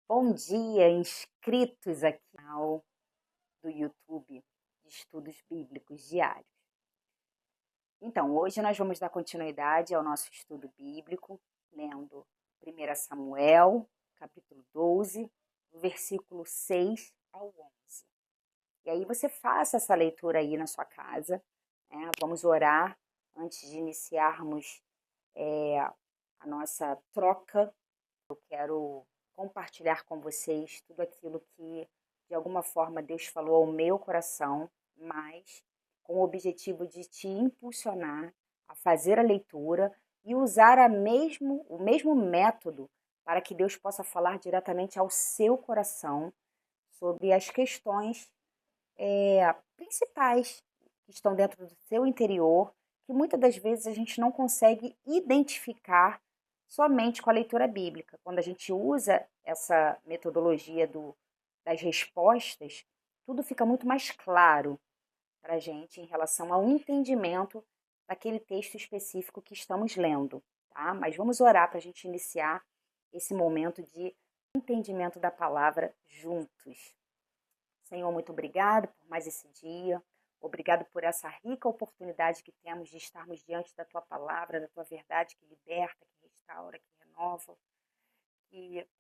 Bom dia, inscritos aqui no canal do YouTube de Estudos Bíblicos Diários. Então, hoje nós vamos dar continuidade ao nosso estudo bíblico, lendo 1 Samuel, capítulo 12, do versículo 6 ao 11. E aí você faça essa leitura aí na sua casa, né? Vamos orar antes de iniciarmos a nossa troca. Eu quero compartilhar com vocês tudo aquilo que, de alguma forma, Deus falou ao meu coração, mas com o objetivo de te impulsionar a fazer a leitura e usar o mesmo método para que Deus possa falar diretamente ao seu coração sobre as questões principais que estão dentro do seu interior, que muitas das vezes a gente não consegue identificar somente com a leitura bíblica. Quando a gente usa essa metodologia das respostas, tudo fica muito mais claro para a gente em relação ao entendimento daquele texto específico que estamos lendo, tá? Mas vamos orar para a gente iniciar esse momento de entendimento da palavra juntos. Senhor, muito obrigado por mais esse dia. Obrigado por essa rica oportunidade que temos de estarmos diante da Tua palavra, da Tua verdade que liberta, que restaura, que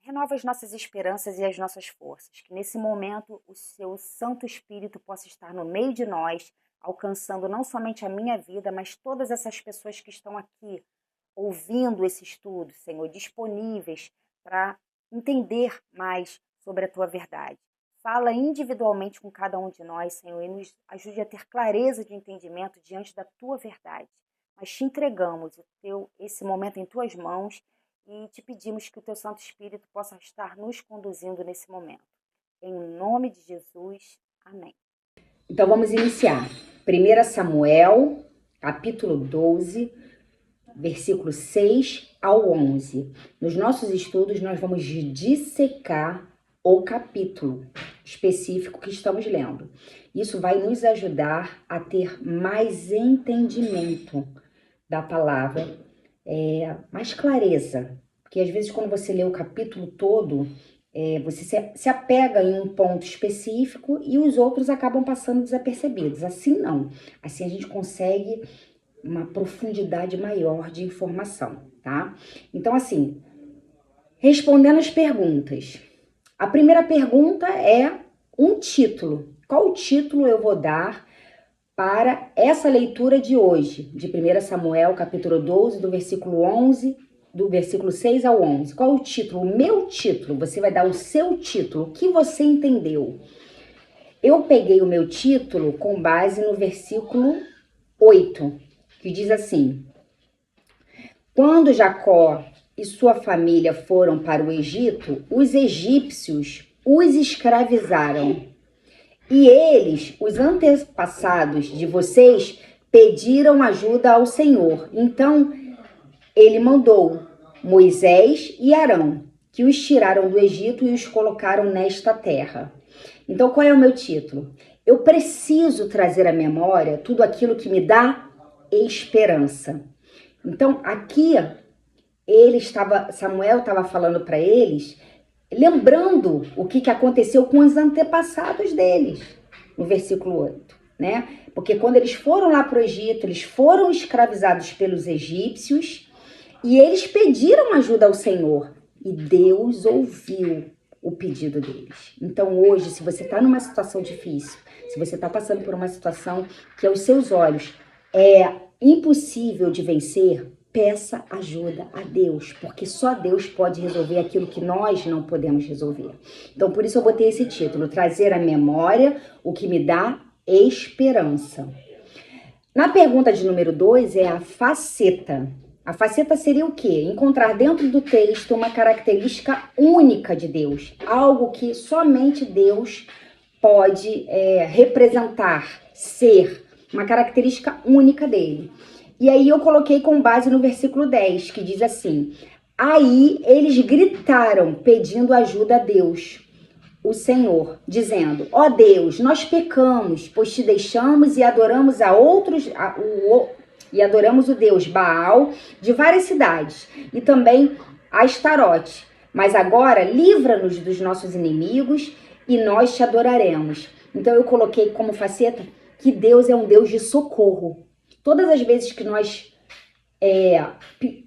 renova as nossas esperanças e as nossas forças. Que nesse momento o Seu Santo Espírito possa estar no meio de nós, alcançando não somente a minha vida, mas todas essas pessoas que estão aqui ouvindo esse estudo, Senhor, disponíveis para entender mais sobre a Tua verdade. Fala individualmente com cada um de nós, Senhor, e nos ajude a ter clareza de entendimento diante da Tua verdade. Nós te entregamos esse momento em Tuas mãos e te pedimos que o Teu Santo Espírito possa estar nos conduzindo nesse momento. Em nome de Jesus, amém. Então vamos iniciar. 1 Samuel, capítulo 12, versículo 6 ao 11. Nos nossos estudos nós vamos dissecar o capítulo específico que estamos lendo. Isso vai nos ajudar a ter mais entendimento da palavra, mais clareza. Porque às vezes quando você lê o capítulo todo, você se apega em um ponto específico e os outros acabam passando desapercebidos. Assim não. Assim a gente consegue uma profundidade maior de informação, tá? Então assim, respondendo as perguntas. A primeira pergunta é um título. Qual título eu vou dar para essa leitura de hoje, de 1 Samuel, capítulo 12, do versículo 6 ao 11? Qual o título? O meu título. Você vai dar o seu título. O que você entendeu? Eu peguei o meu título com base no versículo 8, que diz assim: Quando Jacó e sua família foram para o Egito, os egípcios os escravizaram. E eles, os antepassados de vocês, pediram ajuda ao Senhor. Então, ele mandou Moisés e Arão, que os tiraram do Egito e os colocaram nesta terra. Então, qual é o meu título? Eu preciso trazer à memória tudo aquilo que me dá esperança. Então, aqui Samuel estava falando para eles, lembrando o que aconteceu com os antepassados deles, no versículo 8, né? Porque quando eles foram lá para o Egito, eles foram escravizados pelos egípcios e eles pediram ajuda ao Senhor e Deus ouviu o pedido deles. Então hoje, se você está numa situação difícil, se você está passando por uma situação que aos seus olhos é impossível de vencer, peça ajuda a Deus, porque só Deus pode resolver aquilo que nós não podemos resolver. Então, por isso eu botei esse título, trazer à memória o que me dá esperança. Na pergunta de número 2 é a faceta. A faceta seria o quê? Encontrar dentro do texto uma característica única de Deus, algo que somente Deus pode representar, ser, uma característica única dele. E aí eu coloquei com base no versículo 10, que diz assim: Aí eles gritaram pedindo ajuda a Deus, o Senhor, dizendo: Ó Deus, nós pecamos, pois te deixamos e adoramos o Deus Baal de várias cidades, e também a Astarote. Mas agora, livra-nos dos nossos inimigos e nós te adoraremos. Então eu coloquei como faceta que Deus é um Deus de socorro. Todas as vezes que nós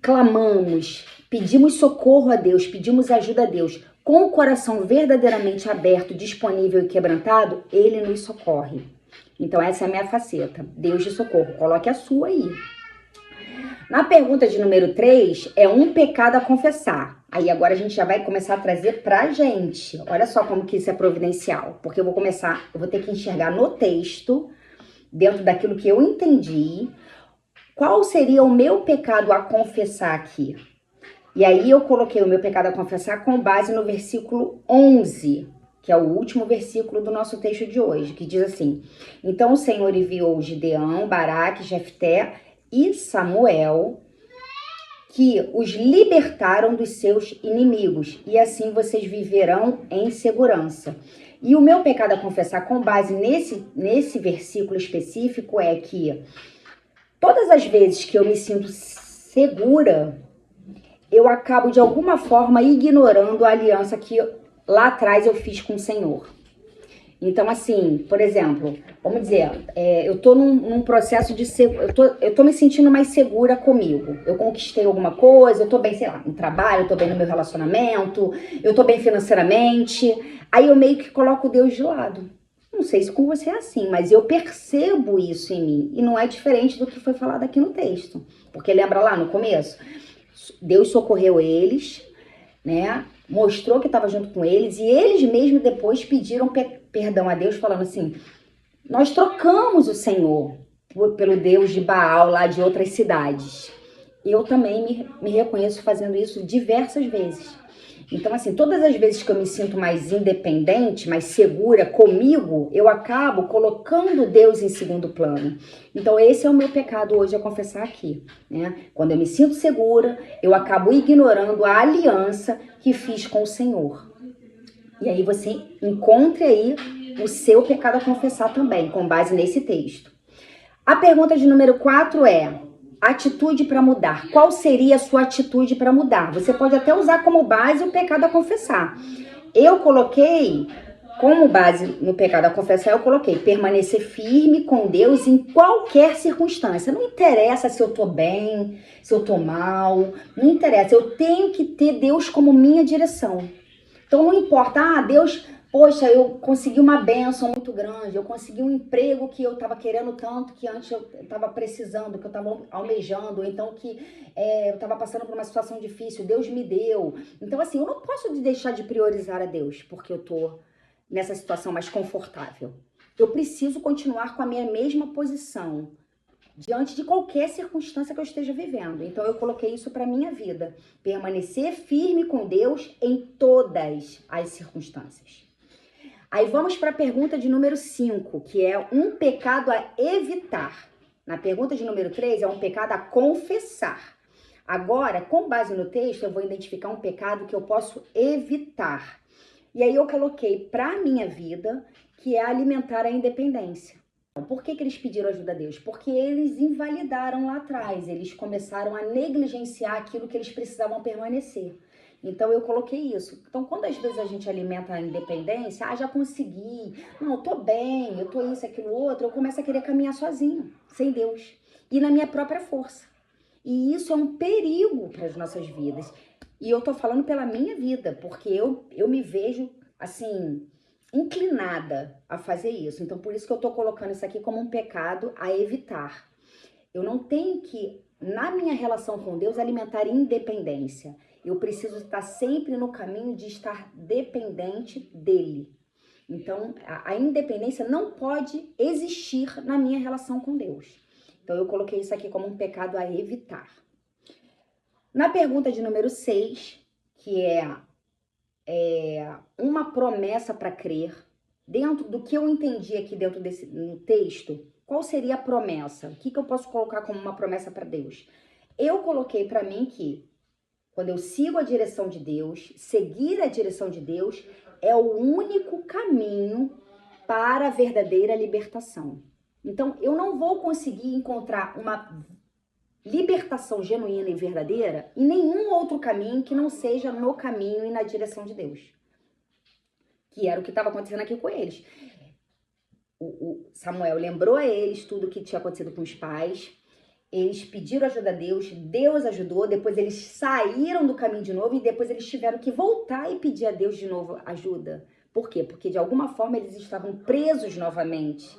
clamamos, pedimos socorro a Deus, pedimos ajuda a Deus, com o coração verdadeiramente aberto, disponível e quebrantado, Ele nos socorre. Então essa é a minha faceta, Deus de socorro. Coloque a sua aí. Na pergunta de número 3, é um pecado a confessar. Aí agora a gente já vai começar a trazer pra gente. Olha só como que isso é providencial. Porque eu vou ter que enxergar no texto, dentro daquilo que eu entendi, qual seria o meu pecado a confessar aqui. E aí eu coloquei o meu pecado a confessar com base no versículo 11, que é o último versículo do nosso texto de hoje, que diz assim: Então o Senhor enviou Gideão, Baraque, Jefté e Samuel, que os libertaram dos seus inimigos, e assim vocês viverão em segurança. E o meu pecado a confessar com base nesse versículo específico é que todas as vezes que eu me sinto segura, eu acabo de alguma forma ignorando a aliança que lá atrás eu fiz com o Senhor. Então, assim, por exemplo, vamos dizer, eu tô num processo de ser, eu tô me sentindo mais segura comigo. Eu conquistei alguma coisa, eu tô bem, sei lá, no trabalho, eu tô bem no meu relacionamento, eu tô bem financeiramente. Aí eu meio que coloco Deus de lado. Não sei se com você é assim, mas eu percebo isso em mim. E não é diferente do que foi falado aqui no texto. Porque lembra lá no começo? Deus socorreu eles, né? Mostrou que estava junto com eles, e eles mesmos depois pediram perdão a Deus, falando assim: nós trocamos o Senhor pelo Deus de Baal lá de outras cidades. Eu também me reconheço fazendo isso diversas vezes. Então, assim, todas as vezes que eu me sinto mais independente, mais segura comigo, eu acabo colocando Deus em segundo plano. Então, esse é o meu pecado hoje a confessar aqui, né? Quando eu me sinto segura, eu acabo ignorando a aliança que fiz com o Senhor. E aí você encontre aí o seu pecado a confessar também, com base nesse texto. A pergunta de número 4 é: atitude para mudar. Qual seria a sua atitude para mudar? Você pode até usar como base o pecado a confessar. Eu coloquei como base no pecado a confessar, eu coloquei permanecer firme com Deus em qualquer circunstância. Não interessa se eu tô bem, se eu tô mal, não interessa. Eu tenho que ter Deus como minha direção. Então não importa, Deus, poxa, eu consegui uma bênção muito grande, eu consegui um emprego que eu estava querendo tanto, que antes eu estava precisando, que eu estava almejando, ou então que eu estava passando por uma situação difícil, Deus me deu. Então assim, eu não posso deixar de priorizar a Deus, porque eu estou nessa situação mais confortável. Eu preciso continuar com a minha mesma posição, diante de qualquer circunstância que eu esteja vivendo. Então eu coloquei isso para minha vida. Permanecer firme com Deus em todas as circunstâncias. Aí vamos para a pergunta de número 5, que é um pecado a evitar. Na pergunta de número 3 é um pecado a confessar. Agora, com base no texto, eu vou identificar um pecado que eu posso evitar. E aí eu coloquei para a minha vida, que é alimentar a independência. Por que eles pediram ajuda a Deus? Porque eles invalidaram lá atrás, eles começaram a negligenciar aquilo que eles precisavam permanecer. Então eu coloquei isso. Então quando às vezes a gente alimenta a independência, já consegui, não, eu tô bem, eu tô isso, aquilo, outro, eu começo a querer caminhar sozinho, sem Deus, e na minha própria força. E isso é um perigo para as nossas vidas. E eu tô falando pela minha vida, porque eu me vejo assim, inclinada a fazer isso. Então, por isso que eu tô colocando isso aqui como um pecado a evitar. Eu não tenho que, na minha relação com Deus, alimentar independência. Eu preciso estar sempre no caminho de estar dependente dele. Então, a independência não pode existir na minha relação com Deus. Então, eu coloquei isso aqui como um pecado a evitar. Na pergunta de número 6, que é uma promessa para crer, dentro do que eu entendi aqui dentro no texto, qual seria a promessa? O que eu posso colocar como uma promessa para Deus? Eu coloquei para mim que, quando eu sigo a direção de Deus, seguir a direção de Deus é o único caminho para a verdadeira libertação. Então, eu não vou conseguir encontrar uma libertação genuína e verdadeira em nenhum outro caminho que não seja no caminho e na direção de Deus. Que era o que estava acontecendo aqui com eles. O Samuel lembrou a eles tudo o que tinha acontecido com os pais. Eles pediram ajuda a Deus, Deus ajudou, depois eles saíram do caminho de novo e depois eles tiveram que voltar e pedir a Deus de novo ajuda. Por quê? Porque de alguma forma eles estavam presos novamente,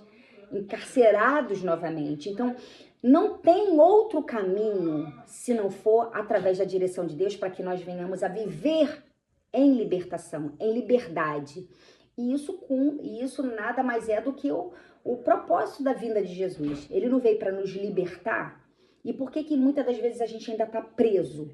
encarcerados novamente. Então, não tem outro caminho se não for através da direção de Deus para que nós venhamos a viver em libertação, em liberdade. E isso nada mais é do que o propósito da vinda de Jesus. Ele não veio para nos libertar. E por que muitas das vezes a gente ainda está preso?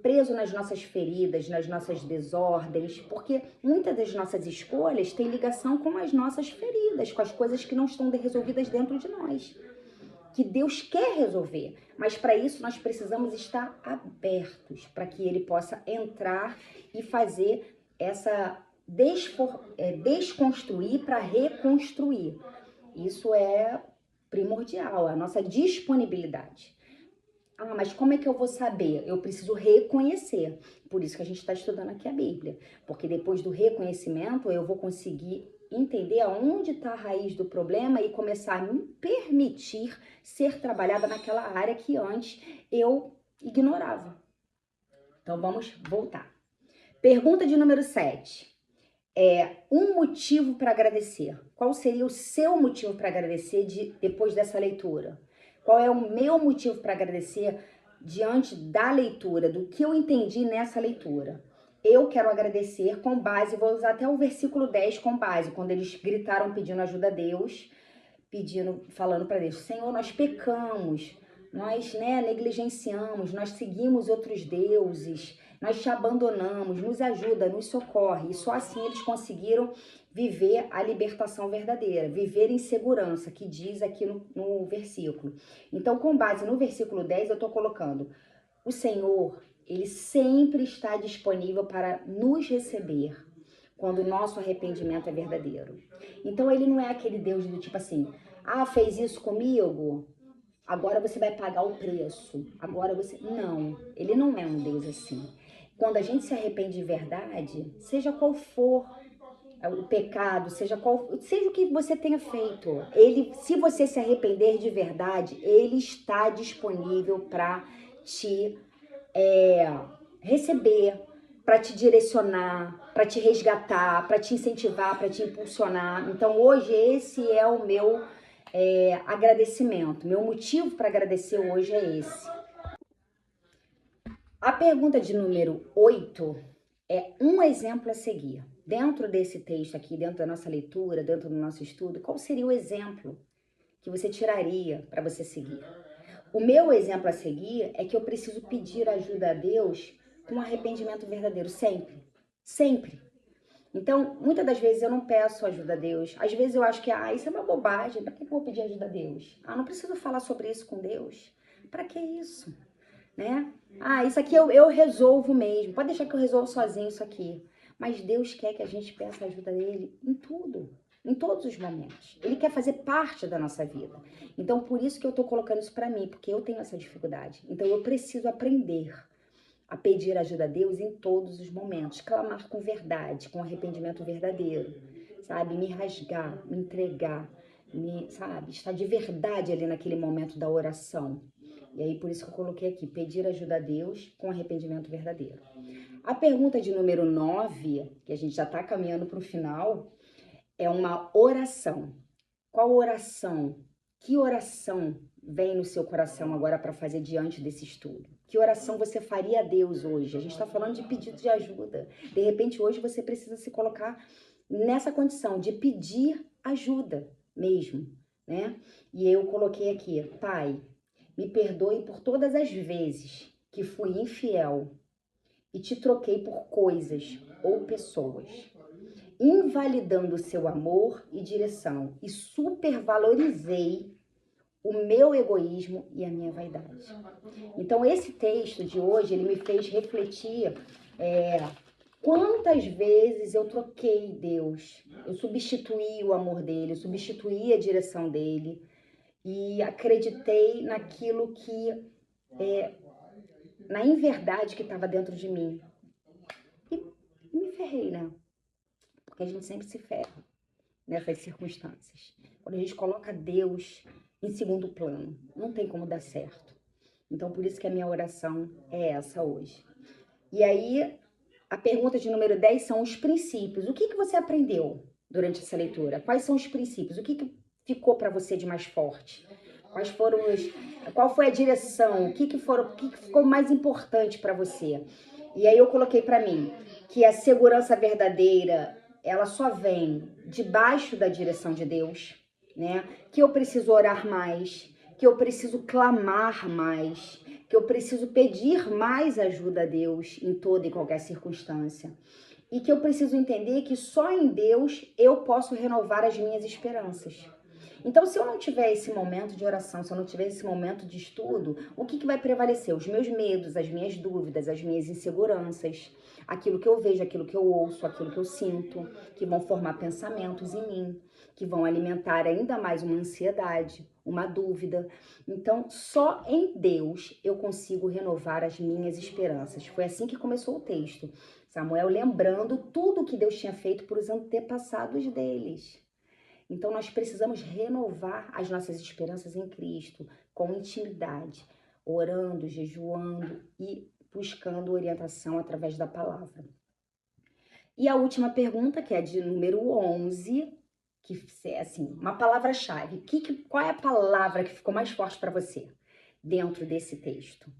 Preso nas nossas feridas, nas nossas desordens, porque muitas das nossas escolhas têm ligação com as nossas feridas, com as coisas que não estão resolvidas dentro de nós, que Deus quer resolver. Mas para isso nós precisamos estar abertos, para que Ele possa entrar e fazer essa desconstruir para reconstruir. Isso é primordial, a nossa disponibilidade. Ah, mas como é que eu vou saber? Eu preciso reconhecer. Por isso que a gente está estudando aqui a Bíblia. Porque depois do reconhecimento, eu vou conseguir entender aonde está a raiz do problema e começar a me permitir ser trabalhada naquela área que antes eu ignorava. Então, vamos voltar. Pergunta de número 7. Um motivo para agradecer. Qual seria o seu motivo para agradecer depois dessa leitura? Qual é o meu motivo para agradecer diante da leitura, do que eu entendi nessa leitura? Eu quero agradecer com base, vou usar até o versículo 10 com base, quando eles gritaram pedindo ajuda a Deus, falando para Deus, Senhor, nós pecamos, nós negligenciamos, nós seguimos outros deuses, nós te abandonamos, nos ajuda, nos socorre. E só assim eles conseguiram viver a libertação verdadeira, viver em segurança, que diz aqui no versículo. Então, com base no versículo 10, eu estou colocando, o Senhor, Ele sempre está disponível para nos receber quando o nosso arrependimento é verdadeiro. Então, Ele não é aquele Deus do tipo assim, fez isso comigo? Agora você vai pagar o preço. Agora você... Não, Ele não é um Deus assim. Quando a gente se arrepende de verdade, seja qual for o pecado, seja o que você tenha feito, se você se arrepender de verdade, ele está disponível para te receber, para te direcionar, para te resgatar, para te incentivar, para te impulsionar. Então hoje esse é o meu agradecimento. Meu motivo para agradecer hoje é esse. A pergunta de número 8 é um exemplo a seguir. Dentro desse texto aqui, dentro da nossa leitura, dentro do nosso estudo, qual seria o exemplo que você tiraria para você seguir? O meu exemplo a seguir é que eu preciso pedir ajuda a Deus com arrependimento verdadeiro, sempre. Sempre. Então, muitas das vezes eu não peço ajuda a Deus. Às vezes eu acho que, isso é uma bobagem. Para que eu vou pedir ajuda a Deus? Não preciso falar sobre isso com Deus. Para que isso? Né? Isso aqui eu resolvo mesmo. Pode deixar que eu resolvo sozinho isso aqui. Mas Deus quer que a gente peça a ajuda dele em tudo, em todos os momentos. Ele quer fazer parte da nossa vida. Então, por isso que eu tô colocando isso para mim, porque eu tenho essa dificuldade. Então, eu preciso aprender a pedir ajuda a Deus em todos os momentos, clamar com verdade, com arrependimento verdadeiro, sabe? Me rasgar, me entregar, estar de verdade ali naquele momento da oração. E aí, por isso que eu coloquei aqui, pedir ajuda a Deus com arrependimento verdadeiro. A pergunta de número 9, que a gente já está caminhando para o final, é uma oração. Qual oração? Que oração vem no seu coração agora para fazer diante desse estudo? Que oração você faria a Deus hoje? A gente está falando de pedido de ajuda. De repente, hoje você precisa se colocar nessa condição de pedir ajuda mesmo, né? E eu coloquei aqui, Pai, me perdoe por todas as vezes que fui infiel e te troquei por coisas ou pessoas, invalidando o seu amor e direção, e supervalorizei o meu egoísmo e a minha vaidade. Então, esse texto de hoje, ele me fez refletir quantas vezes eu troquei Deus, eu substituí o amor dele, eu substituí a direção dele, e acreditei naquilo que na inverdade que estava dentro de mim. E me ferrei, né? Porque a gente sempre se ferra nessas circunstâncias. Quando a gente coloca Deus em segundo plano, não tem como dar certo. Então, por isso que a minha oração é essa hoje. E aí, a pergunta de número 10 são os princípios. O que você aprendeu durante essa leitura? Quais são os princípios? O que ficou para você de mais forte? Qual foi a direção? O que ficou mais importante para você? E aí eu coloquei para mim que a segurança verdadeira, ela só vem debaixo da direção de Deus, né? Que eu preciso orar mais, que eu preciso clamar mais, que eu preciso pedir mais ajuda a Deus em toda e qualquer circunstância. E que eu preciso entender que só em Deus eu posso renovar as minhas esperanças. Então, se eu não tiver esse momento de oração, se eu não tiver esse momento de estudo, o que vai prevalecer? Os meus medos, as minhas dúvidas, as minhas inseguranças, aquilo que eu vejo, aquilo que eu ouço, aquilo que eu sinto, que vão formar pensamentos em mim, que vão alimentar ainda mais uma ansiedade, uma dúvida. Então, só em Deus eu consigo renovar as minhas esperanças. Foi assim que começou o texto. Samuel lembrando tudo que Deus tinha feito por os antepassados deles. Então, nós precisamos renovar as nossas esperanças em Cristo, com intimidade, orando, jejuando e buscando orientação através da palavra. E a última pergunta, que é de número 11, que é assim, uma palavra-chave. Qual é a palavra que ficou mais forte para você dentro desse texto?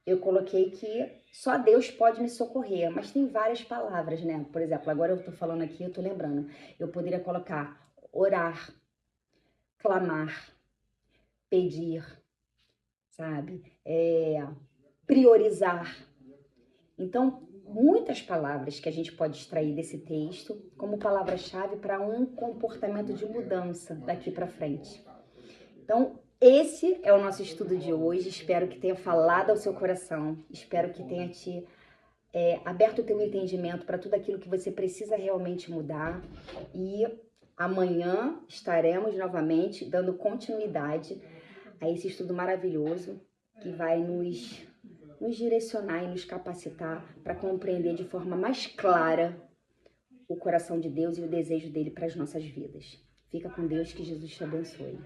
Eu coloquei que só Deus pode me socorrer, mas tem várias palavras, né? Por exemplo, agora eu tô falando aqui, eu tô lembrando. Eu poderia colocar orar, clamar, pedir, sabe? Priorizar. Então, muitas palavras que a gente pode extrair desse texto como palavra-chave para um comportamento de mudança daqui para frente. Então, esse é o nosso estudo de hoje. Espero que tenha falado ao seu coração. Espero que tenha te aberto o teu entendimento para tudo aquilo que você precisa realmente mudar. E amanhã estaremos novamente dando continuidade a esse estudo maravilhoso que vai nos direcionar e nos capacitar para compreender de forma mais clara o coração de Deus e o desejo dele para as nossas vidas. Fica com Deus, que Jesus te abençoe.